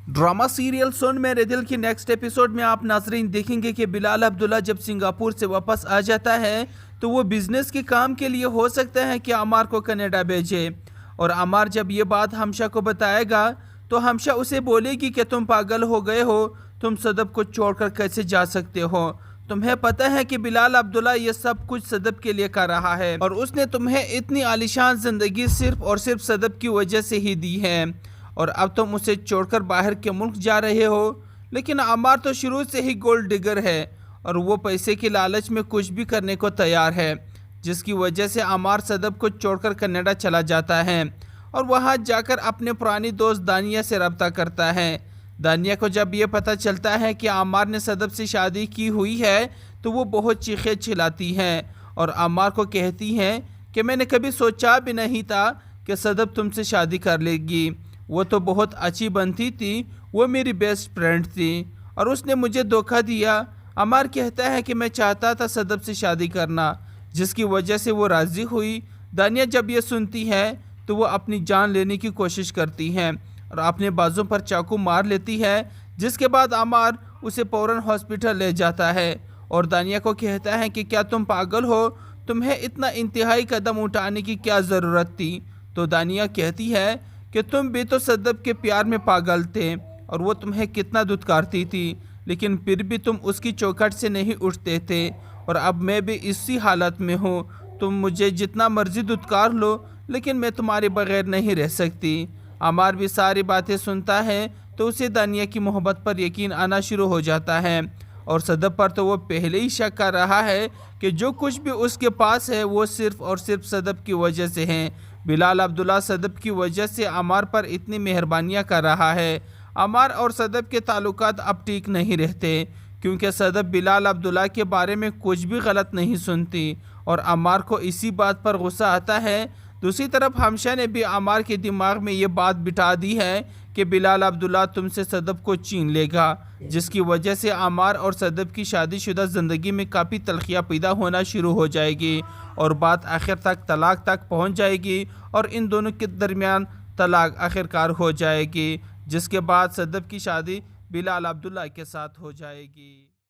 Drama serial सुन मेरे दिल की नेक्स्ट एपिसोड में आप नाजरीन देखेंगे कि बिलाल अब्दुल्ला जब सिंगापुर से वापस आ जाता है तो वो बिजनेस के काम के लिए हो सकता है कि अमार को कनाडा भेजे। और अमार जब ये बात हमशा को बताएगा तो हमशा उसे बोलेगी कि तुम पागल हो गए हो, तुम सदब को छोड़कर कैसे जा सकते हो। तुम्हें पता है कि बिलाल अब्दुल्ला ये सब कुछ सदब के लिए कर रहा है और उसने तुम्हें इतनी आलीशान जिंदगी सिर्फ और सिर्फ सदब की वजह से ही दी है और अब तुम उसे छोड़कर बाहर के मुल्क जा रहे हो। लेकिन अमार तो शुरू से ही गोल्ड डिगर है और वो पैसे के लालच में कुछ भी करने को तैयार है, जिसकी वजह से अमार सदब को छोड़कर कनाडा चला जाता है और वहाँ जाकर अपने पुरानी दोस्त दानिया से रब्ता करता है। दानिया को जब ये पता चलता है कि अमार ने सदब से शादी की हुई है तो वो बहुत चीखें चिल्लाती हैं और अमार को कहती हैं कि मैंने कभी सोचा भी नहीं था कि सदब तुमसे शादी कर लेगी। वो तो बहुत अच्छी बनती थी, वो मेरी बेस्ट फ्रेंड थी और उसने मुझे धोखा दिया। अमार कहता है कि मैं चाहता था सदब से शादी करना, जिसकी वजह से वो राज़ी हुई। दानिया जब ये सुनती है तो वो अपनी जान लेने की कोशिश करती है और अपने बाजू पर चाकू मार लेती है, जिसके बाद अमार उसे फ़ौरन हॉस्पिटल ले जाता है और दानिया को कहता है कि क्या तुम पागल हो, तुम्हें इतना इंतहाई कदम उठाने की क्या ज़रूरत थी। तो दानिया कहती है कि तुम भी तो सदब के प्यार में पागल थे और वो तुम्हें कितना दुत्कारती थी, लेकिन फिर भी तुम उसकी चौखट से नहीं उठते थे और अब मैं भी इसी हालत में हूँ। तुम मुझे जितना मर्जी दुत्कार लो, लेकिन मैं तुम्हारे बगैर नहीं रह सकती। अमार भी सारी बातें सुनता है तो उसे दानिया की मोहब्बत पर यकीन आना शुरू हो जाता है और सदब पर तो वो पहले ही शक कर रहा है कि जो कुछ भी उसके पास है वो सिर्फ़ और सिर्फ सदब की वजह से है। बिलाल अब्दुल्ला सदब की वजह से अमार पर इतनी मेहरबानियाँ कर रहा है। अमार और सदब के ताल्लुकात अब ठीक नहीं रहते क्योंकि सदब बिलाल अब्दुल्ला के बारे में कुछ भी गलत नहीं सुनती और अमार को इसी बात पर गुस्सा आता है। दूसरी तरफ हमशा ने भी अमार के दिमाग में ये बात बिठा दी है कि बिलाल अब्दुल्ला तुमसे सदब को छीन लेगा, जिसकी वजह से अमार और सदब की शादीशुदा ज़िंदगी में काफ़ी तलखियाँ पैदा होना शुरू हो जाएगी और बात आखिर तक तलाक तक पहुंच जाएगी और इन दोनों के दरमियान तलाक आखिरकार हो जाएगी, जिसके बाद सदब की शादी बिलाल अब्दुल्ला के साथ हो जाएगी।